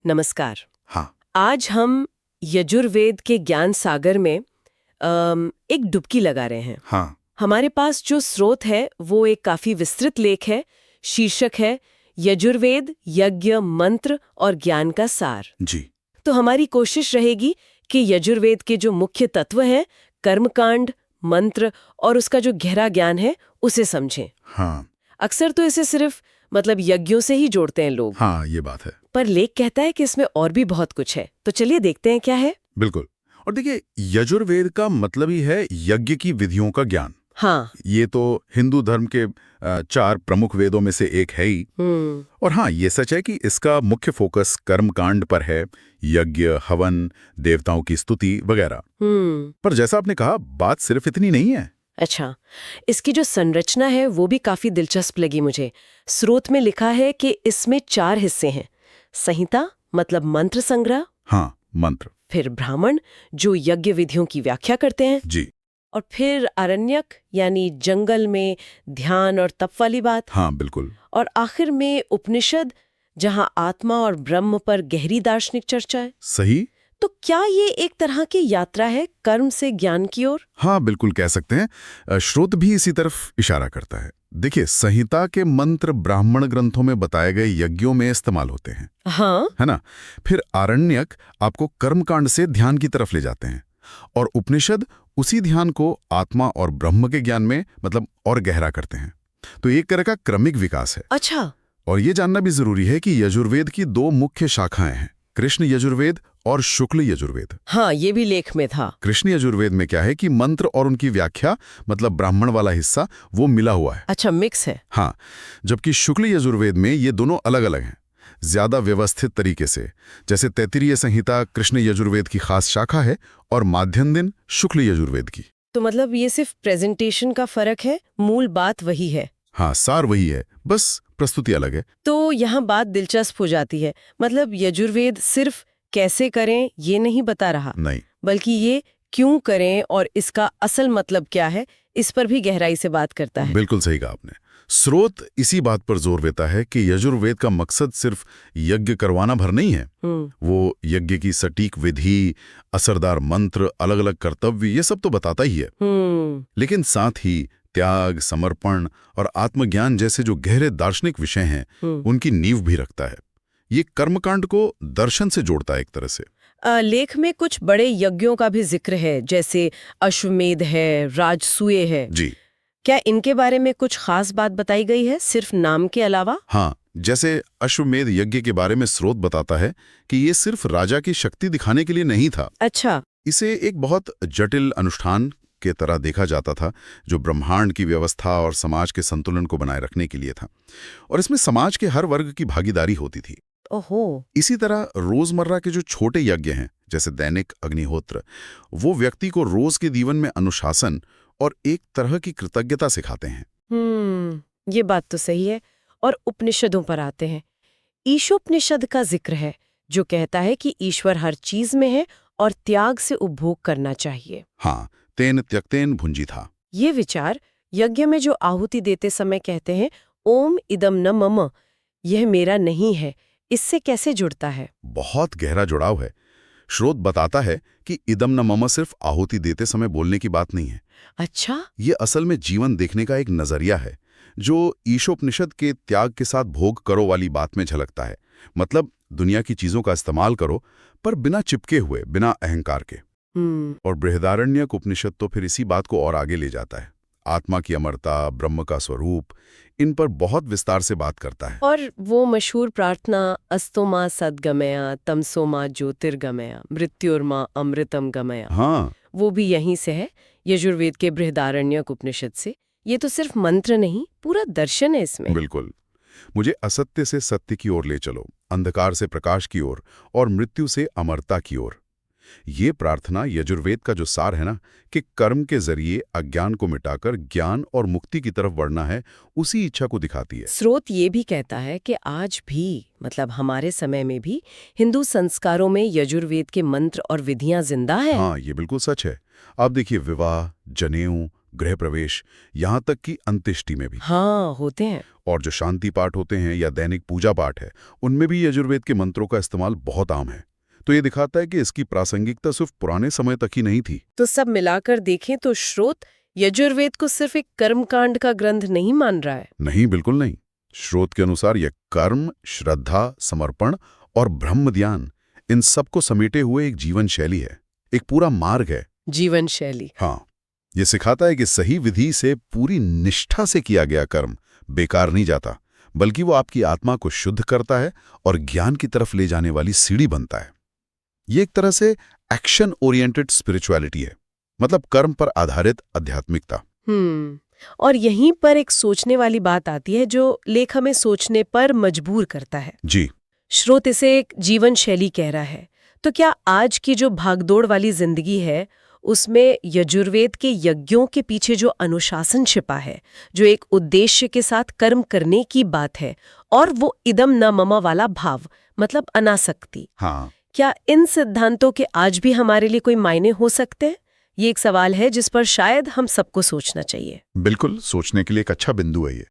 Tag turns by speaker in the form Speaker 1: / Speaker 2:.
Speaker 1: नमस्कार।
Speaker 2: हाँ।
Speaker 1: आज हम यजुर्वेद के ज्ञान सागर में एक डुबकी लगा रहे हैं।
Speaker 2: हाँ।
Speaker 1: हमारे पास जो स्रोत है वो एक काफी विस्तृत लेख है। शीर्षक है यजुर्वेद यज्ञ मंत्र और ज्ञान का सार।
Speaker 2: जी।
Speaker 1: तो हमारी कोशिश रहेगी कि यजुर्वेद के जो मुख्य तत्व हैं, कर्मकांड, मंत्र और उसका जो गहरा ज्ञान है उसे समझें।
Speaker 2: हाँ।
Speaker 1: अक्सर तो इसे सिर्फ यज्ञों से ही जोड़ते हैं लोग।
Speaker 2: हाँ, ये बात है।
Speaker 1: पर लेख कहता है कि इसमें और भी बहुत कुछ है। तो चलिए देखते हैं क्या है।
Speaker 2: बिल्कुल। और देखिए, यजुर्वेद का मतलब ही है यज्ञ की विधियों का ज्ञान।
Speaker 1: हाँ।
Speaker 2: ये तो हिंदू धर्म के 4 प्रमुख वेदों में से एक है ही। और हाँ, ये सच है कि इसका मुख्य फोकस कर्मकांड पर है, यज्ञ, हवन, देवताओं की स्तुति वगैरह। पर जैसा आपने कहा, बात सिर्फ इतनी नहीं है।
Speaker 1: अच्छा, इसकी जो संरचना है वो भी काफी दिलचस्प लगी मुझे। स्रोत में लिखा है कि इसमें 4 हिस्से हैं। संहिता मतलब मंत्र संग्रह।
Speaker 2: हाँ, मंत्र।
Speaker 1: फिर ब्राह्मण जो यज्ञ विधियों की व्याख्या करते हैं।
Speaker 2: जी।
Speaker 1: और फिर आरण्यक यानी जंगल में ध्यान और तप वाली बात।
Speaker 2: हाँ, बिल्कुल।
Speaker 1: और आखिर में उपनिषद जहां आत्मा और ब्रह्म पर गहरी दार्शनिक चर्चा है।
Speaker 2: सही।
Speaker 1: तो क्या ये एक तरह की यात्रा है कर्म से ज्ञान की ओर?
Speaker 2: हाँ, बिल्कुल कह सकते हैं। स्रोत भी इसी तरफ इशारा करता है। देखिए, संहिता के मंत्र ब्राह्मण ग्रंथों में बताए गए यज्ञों में इस्तेमाल होते हैं।
Speaker 1: हाँ।
Speaker 2: है ना? फिर आरण्यक आपको कर्मकांड से ध्यान की तरफ ले जाते हैं और उपनिषद उसी ध्यान को आत्मा और ब्रह्म के ज्ञान में और गहरा करते हैं। तो एक तरह का क्रमिक विकास है।
Speaker 1: अच्छा।
Speaker 2: और ये जानना भी जरूरी है कि यजुर्वेद की 2 मुख्य शाखाएं हैं, कृष्ण यजुर्वेद और शुक्ल यजुर्वेद।
Speaker 1: हाँ, ये भी लेख में था।
Speaker 2: कृष्ण यजुर्वेद में क्या है कि मंत्र और उनकी व्याख्या ब्राह्मण वाला हिस्सा वो मिला हुआ है।
Speaker 1: अच्छा, मिक्स है।
Speaker 2: हाँ, जबकि शुक्ल यजुर्वेद में ये दोनों अलग अलग हैं, ज्यादा व्यवस्थित तरीके से। जैसे तैत्तिरीय संहिता कृष्ण यजुर्वेद की खास शाखा है और माध्यन्दिन शुक्ल यजुर्वेद की।
Speaker 1: तो ये सिर्फ प्रेजेंटेशन का फर्क है, मूल बात वही है।
Speaker 2: हाँ, सार वही है, बस प्रस्तुति अलग है।
Speaker 1: तो यहाँ बात दिलचस्प हो जाती है। यजुर्वेद सिर्फ कैसे करें ये नहीं बता रहा,
Speaker 2: नहीं,
Speaker 1: बल्कि ये क्यों करें और इसका असल मतलब क्या है, इस पर भी गहराई से बात करता है।
Speaker 2: बिल्कुल सही कहा आपने। स्रोत इसी बात पर जोर देता है कि यजुर्वेद का मकसद सिर्फ यज्ञ करवाना भर नहीं है। वो यज्ञ की सटीक विधि, असरदार मंत्र, अलग अलग कर्तव्य, ये सब तो बताता ही है। लेकिन साथ ही त्याग, समर्पण और आत्मज्ञान जैसे जो गहरे दार्शनिक विषय हैं, उनकी नींव भी रखता है। ये कर्मकांड को दर्शन से जोड़ता है एक तरह से।
Speaker 1: लेख में कुछ बड़े यज्ञों का भी जिक्र है, जैसे अश्वमेध है, राजसूय है।
Speaker 2: जी।
Speaker 1: क्या इनके बारे में कुछ खास बात बताई गई है, सिर्फ नाम के अलावा?
Speaker 2: हाँ, जैसे अश्वमेध यज्ञ के बारे में स्रोत बताता है कि ये सिर्फ राजा की शक्ति दिखाने के लिए नहीं था।
Speaker 1: अच्छा।
Speaker 2: इसे एक बहुत जटिल अनुष्ठान के तरह देखा जाता था, जो ब्रह्मांड की व्यवस्था और समाज के संतुलन को बनाए रखने के लिए था। और इसमें समाज के हर वर्ग की भागीदारी होती थी।
Speaker 1: ओहो।
Speaker 2: इसी तरह रोजमर्रा के जो छोटे यज्ञ हैं, जैसे दैनिक अग्निहोत्र, वो व्यक्ति को रोज के जीवन में अनुशासन और एक तरह की कृतज्ञता सिखाते हैं।
Speaker 1: ये बात तो सही है। और उपनिषदों पर आते हैं। ईशोपनिषद का जिक्र है, जो कहता है कि ईश्वर हर चीज में है और त्याग से उपभोग करना चाहिए।
Speaker 2: हाँ, तेन त्यक्तेन भुंजी था।
Speaker 1: ये विचार यज्ञ में जो आहुति देते समय कहते हैं ओम इदम न मम, यह मेरा नहीं है, इससे कैसे जुड़ता है?
Speaker 2: बहुत गहरा जुड़ाव है। स्रोत बताता है कि इदम न मम सिर्फ आहुति देते समय बोलने की बात नहीं है।
Speaker 1: अच्छा।
Speaker 2: ये असल में जीवन देखने का एक नजरिया है, जो ईशोपनिषद के त्याग के साथ भोग करो वाली बात में झलकता है। दुनिया की चीजों का इस्तेमाल करो, पर बिना चिपके हुए, बिना अहंकार के। और बृहदारण्यक उपनिषद तो फिर इसी बात को और आगे ले जाता है। आत्मा की अमरता, ब्रह्म का स्वरूप, इन पर बहुत विस्तार से बात करता है।
Speaker 1: और वो मशहूर प्रार्थना अस्तोमा सद्गमया तमसोमा ज्योतिर्गमया मृत्युर्मा अमृतम गमया,
Speaker 2: हाँ,
Speaker 1: वो भी यहीं से है, यजुर्वेद के बृहदारण्यक उपनिषद से। ये तो सिर्फ मंत्र नहीं, पूरा दर्शन है इसमें।
Speaker 2: बिल्कुल। मुझे असत्य से सत्य की ओर ले चलो, अंधकार से प्रकाश की ओर और मृत्यु से अमरता की ओर। ये प्रार्थना यजुर्वेद का जो सार है ना, कि कर्म के जरिए अज्ञान को मिटाकर ज्ञान और मुक्ति की तरफ बढ़ना है, उसी इच्छा को दिखाती है।
Speaker 1: स्रोत ये भी कहता है कि आज भी हमारे समय में भी हिंदू संस्कारों में यजुर्वेद के मंत्र और विधियां जिंदा है।
Speaker 2: हाँ, ये बिल्कुल सच है। आप देखिए, विवाह, जनेऊ, गृह प्रवेश, यहाँ तक कि अंत्येष्टि में भी।
Speaker 1: हाँ, होते हैं।
Speaker 2: और जो शांति पाठ होते हैं या दैनिक पूजा पाठ है, उनमें भी यजुर्वेद के मंत्रों का इस्तेमाल बहुत आम है। तो ये दिखाता है कि इसकी प्रासंगिकता सिर्फ पुराने समय तक ही नहीं थी।
Speaker 1: तो सब मिलाकर देखें तो स्रोत यजुर्वेद को सिर्फ एक कर्मकांड का ग्रंथ नहीं मान रहा है।
Speaker 2: नहीं, बिल्कुल नहीं। स्रोत के अनुसार यह कर्म, श्रद्धा, समर्पण और ब्रह्म ध्यान, इन सबको समेटे हुए एक जीवन शैली है, एक पूरा मार्ग है।
Speaker 1: जीवन शैली।
Speaker 2: हाँ, ये सिखाता है कि सही विधि से, पूरी निष्ठा से किया गया कर्म बेकार नहीं जाता, बल्कि वो आपकी आत्मा को शुद्ध करता है और ज्ञान की तरफ ले जाने वाली सीढ़ी बनता है। ये एक तरह से एक्शन ओरिएंटेड स्पिरिचुअलिटी है, मतलब कर्म पर आधारित आध्यात्मिकता।
Speaker 1: और यहीं पर एक सोचने वाली बात आती है जो लेख हमें सोचने पर मजबूर करता है।
Speaker 2: जी।
Speaker 1: स्रोत इसे एक जीवन शैली कह रहा है, तो क्या आज की जो भागदौड़ वाली जिंदगी है उसमें यजुर्वेद के यज्ञों के पीछे जो अनुशासन छिपा है, जो एक उद्देश्य के साथ कर्म करने की बात है, और वो इदम न मम वाला भाव, मतलब अनासक्ति,
Speaker 2: हाँ,
Speaker 1: क्या इन सिद्धांतों के आज भी हमारे लिए कोई मायने हो सकते हैं? ये एक सवाल है जिस पर शायद हम सबको सोचना चाहिए।
Speaker 2: बिल्कुल, सोचने के लिए एक अच्छा बिंदु है ये।